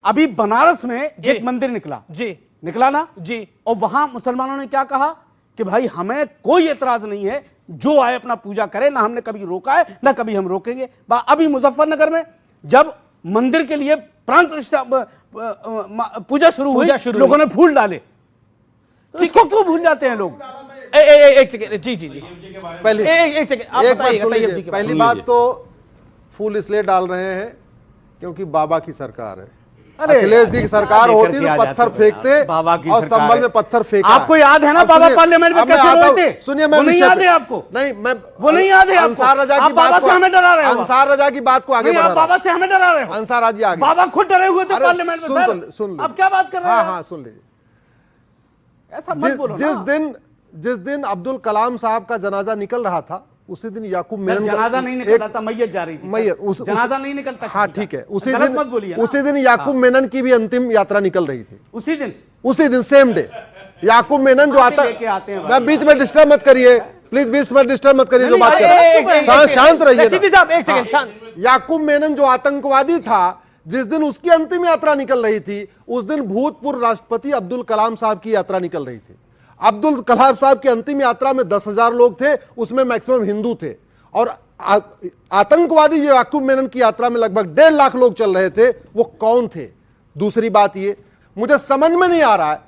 अभी बनारस में एक मंदिर निकला जी, निकला ना जी, और वहां मुसलमानों ने क्या कहा कि भाई हमें कोई एतराज नहीं है, जो आए अपना पूजा करे, ना हमने कभी रोका है ना कभी हम रोकेंगे। अभी मुजफ्फरनगर में जब मंदिर के लिए प्राण प्रतिष्ठा पूजा शुरू हुई, लोगों ने फूल डाले, तो इसको क्यों भूल जाते हैं लोग? एक सेकंड, जी जी जी, एक सेकंड, पहली बात तो फूल इसलिए डाल रहे हैं क्योंकि बाबा की सरकार है। अखिलेश जी की सरकार होती तो पत्थर फेंकते और संभल में पत्थर फेंका। आपको याद है ना बाबा पार्लियामेंट में कैसे रोए थे? सुनिए, मैं नहीं याद है आपको? नहीं, मैं वो नहीं याद है आपको? अंसार रजा की बाबा से हमें डरा रहे हो, अंसार रजा की बात को आगे बढ़ा रहे हो। बाबा से हमें डरा रहे हो, अंसार राजी आगे, बाबा खुद डरे हुए थे पार्लियामेंट में। सुन अब क्या बात कर रहे हैं? हाँ, सुन लीजिए। ऐसा मत बोलो ना। जिस दिन अब्दुल कलाम साहब का जनाजा निकल रहा था, उसी दिन याकूब मेनन जनाजा नहीं निकल रहा था, मैयत जा रही थी। जनाजा नहीं निकलता। हाँ ठीक है, उसी दिन याकूब मेनन की भी अंतिम यात्रा निकल रही थी। उसी दिन सेम डे याकूब मेनन जो आता है, मैं बीच में डिस्टर्ब मत करिए प्लीज, बीच में डिस्टर्ब मत करिए जो बात कर रहे हैं, शांत रहिए। याकूब मेनन जो आतंकवादी था, जिस दिन उसकी अंतिम यात्रा निकल रही थी, उस दिन भूतपूर्व राष्ट्रपति अब्दुल कलाम साहब की यात्रा निकल रही थी। अब्दुल कलाम साहब की अंतिम यात्रा में 10,000 लोग थे, उसमें मैक्सिमम हिंदू थे, और आतंकवादी जो याकूब मेनन की यात्रा में लगभग 1.5 लाख लोग चल रहे थे, वो कौन थे? दूसरी बात ये मुझे समझ में नहीं आ रहा है,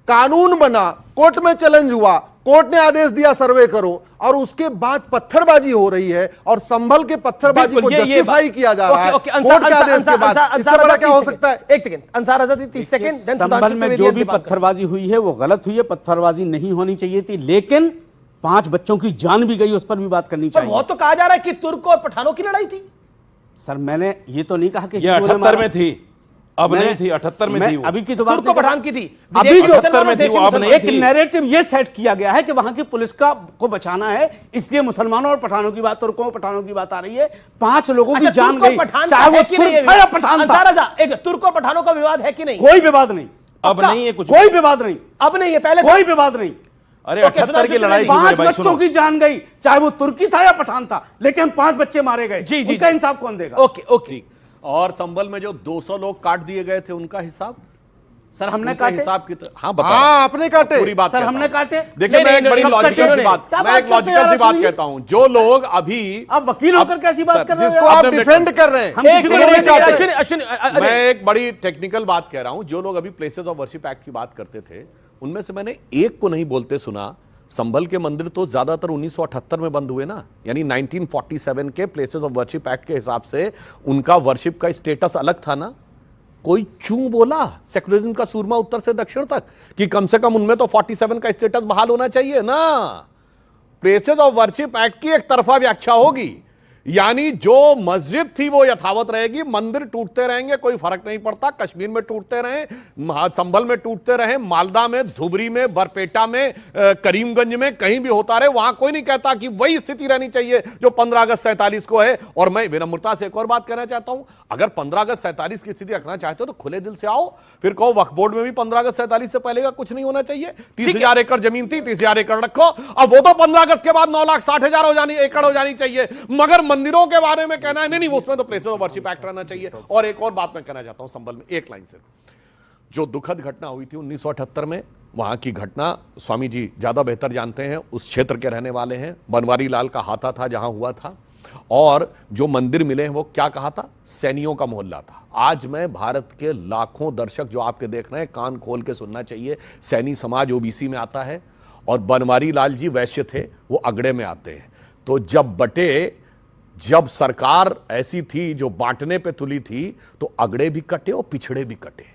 कानून बना, कोर्ट में चैलेंज हुआ, कोर्ट ने आदेश दिया सर्वे करो, और उसके बाद पत्थरबाजी हो रही है और संभल के पत्थरबाजी को जस्टिफाई किया जा रहा है कोर्ट के आदेश के बाद। इससे बड़ा क्या हो सकता है? एक सेकंड, अंसार आजादी 30 सेकंड। संभल में जो भी पत्थरबाजी हुई है वो गलत हुई है, पत्थरबाजी नहीं होनी चाहिए थी, लेकिन 5 बच्चों की जान भी गई, उस पर भी बात करनी चाहिए। वो तो कहा जा रहा है कि तुर्क और पठानों की लड़ाई थी। सर मैंने ये तो नहीं कहा कि 78 में थी, अब नहीं थी, 78 में थी, अभी की तो बात तुर्क पठान की थी, अभी जो 78 में थी, वो अब नहीं एक थी। नैरेटिव ये सेट किया गया है कि वहां की पुलिस को बचाना है, इसलिए मुसलमानों और पठानों की बात, तुर्कों और पठानों की बात आ रही है। 5 लोगों की जान गई, चाहे वो तुर्क था या पठान था। एक तुर्क और पठानों का विवाद है कि नहीं? कोई विवाद नहीं, अब नहीं है कुछ, कोई विवाद नहीं, अब नहीं है, पहले कोई विवाद नहीं। अरे 78 की लड़ाई, 5 बच्चों की जान गई, चाहे वो तुर्की था या पठान था, लेकिन 5 बच्चे मारे गए। जी, उसका इंसाफ कौन देगा? Okay okay. और संभल में जो 200 लोग काट दिए गए थे, उनका हिसाब? सर हमने काटे हिसाब की हाँ आपने काटे, पूरी बात सर हमने काटे। देखिए, मैं एक बड़ी लॉजिकल सी बात कहता हूं, जो लोग अभी आप वकील होकर कैसी बात कर रहे जिसको आप डिफेंड कर रहे हैं, मैं एक बड़ी टेक्निकल बात कह रहा हूं। जो लोग अभी प्लेसेस ऑफ वर्शिप एक्ट की बात करते थे, उनमें से मैंने एक को नहीं बोलते सुना। संभल के मंदिर तो ज्यादातर 1978 में बंद हुए ना, यानी 1947 के प्लेसेस ऑफ वर्शिप एक्ट के हिसाब से उनका वर्शिप का स्टेटस अलग था ना। कोई चूं बोला सेक्युलरिज्म का सूरमा उत्तर से दक्षिण तक कि कम से कम उनमें तो 47 का स्टेटस बहाल होना चाहिए ना। प्लेसेस ऑफ वर्शिप एक्ट की एक तरफा व्याख्या होगी, यानी जो मस्जिद थी वो यथावत रहेगी, मंदिर टूटते रहेंगे, कोई फर्क नहीं पड़ता। कश्मीर में टूटते रहे, संभल में टूटते रहे, मालदा में, धुबरी में, बरपेटा में, करीमगंज में, कहीं भी होता रहे, वहां कोई नहीं कहता कि वही स्थिति रहनी चाहिए जो 15 अगस्त 47 को है। और मैं विनम्रता से एक और बात कहना चाहता हूं, अगर 15 अगस्त 47 की स्थिति रखना चाहते हो तो खुले दिल से आओ, फिर कहो वक्फ बोर्ड में भी 15 अगस्त 47 से पहले का कुछ नहीं होना चाहिए। 30,000 एकड़ जमीन थी, 30,000 एकड़ रखो। अब वो तो 15 अगस्त के बाद 9,60,000 एकड़ हो जानी चाहिए, मगर मंदिरों के बारे में कहना है नहीं, उसमें तो प्लेसेस ऑफ वर्शिप एक्ट रहना चाहिए। और एक और बात मैं कहना चाहता हूं संभल में, एक लाइन से, जो दुखद घटना हुई थी 1978 में, वहां की घटना स्वामी जी ज्यादा बेहतर जानते हैं, उस क्षेत्र के रहने वाले हैं। बनवारी लाल का हाथा था जहां हुआ था, और जो मंदिर मिले हैं वो क्या कहा था? सैनियों का मोहल्ला था। आज मैं भारत के लाखों दर्शक जो आपके देख रहे हैं, कान खोल के सुनना चाहिए। सैनी समाज ओबीसी में आता है और बनवारी लाल जी वैश्य थे, वो अगड़े में आते हैं। तो जब सरकार ऐसी थी जो बांटने पे तुली थी, तो अगड़े भी कटे और पिछड़े भी कटे।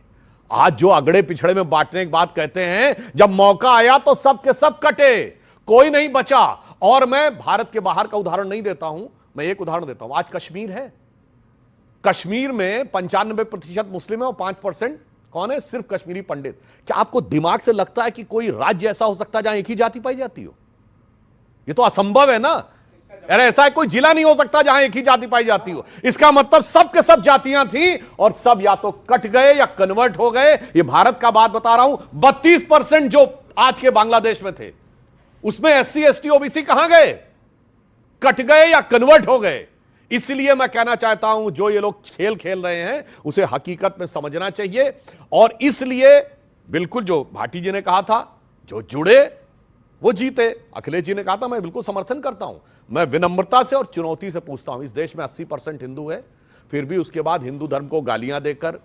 आज जो अगड़े पिछड़े में बांटने की बात कहते हैं, जब मौका आया तो सब के सब कटे, कोई नहीं बचा। और मैं भारत के बाहर का उदाहरण नहीं देता हूं, मैं एक उदाहरण देता हूं। आज कश्मीर है, कश्मीर में 95% मुस्लिम है और 5% कौन है? सिर्फ कश्मीरी पंडित। क्या आपको दिमाग से लगता है कि कोई राज्य ऐसा हो सकता है जहां एक ही जाति पाई जाती हो? यह तो असंभव है ना। अरे ऐसा कोई जिला नहीं हो सकता जहां एक ही जाति पाई जाती हो। इसका मतलब सब के सब जातियां थी और सब या तो कट गए या कन्वर्ट हो गए। ये भारत का बात बता रहा हूं। 32% जो आज के बांग्लादेश में थे, उसमें SC ST OBC कहां गए? कट गए या कन्वर्ट हो गए। इसलिए मैं कहना चाहता हूं जो ये लोग खेल खेल रहे हैं उसे हकीकत में समझना चाहिए। और इसलिए बिल्कुल जो भाटी जी ने कहा था, जो जुड़े वो जीते। अखिलेश जी ने कहा था, मैं बिल्कुल समर्थन करता हूं। मैं विनम्रता से और चुनौती से पूछता हूं, इस देश में 80% हिंदू है, फिर भी उसके बाद हिंदू धर्म को गालियां देकर,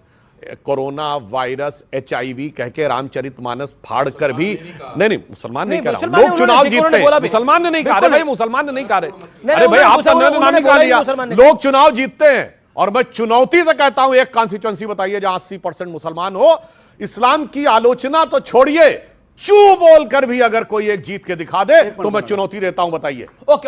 कोरोना वायरस, HIV कह के, रामचरितमानस फाड़ कर भी, नहीं मुसलमान नहीं कह रहा हूं, लोग चुनाव जीतते हैं। मुसलमान ने नहीं कहा, अरे भाई मुसलमान ने नहीं कहा रहे, अरे भाई आपका नाम ही कहा दिया, लोग चुनाव जीतते हैं। और मैं चुनौती से कहता हूं, एक कॉन्स्टिट्यूएंसी बताइए जहां 80% मुसलमान हो। इस्लाम की आलोचना तो छोड़िए, चू बोलकर भी अगर कोई एक जीत के दिखा दे तो मैं चुनौती देता हूं, बताइए।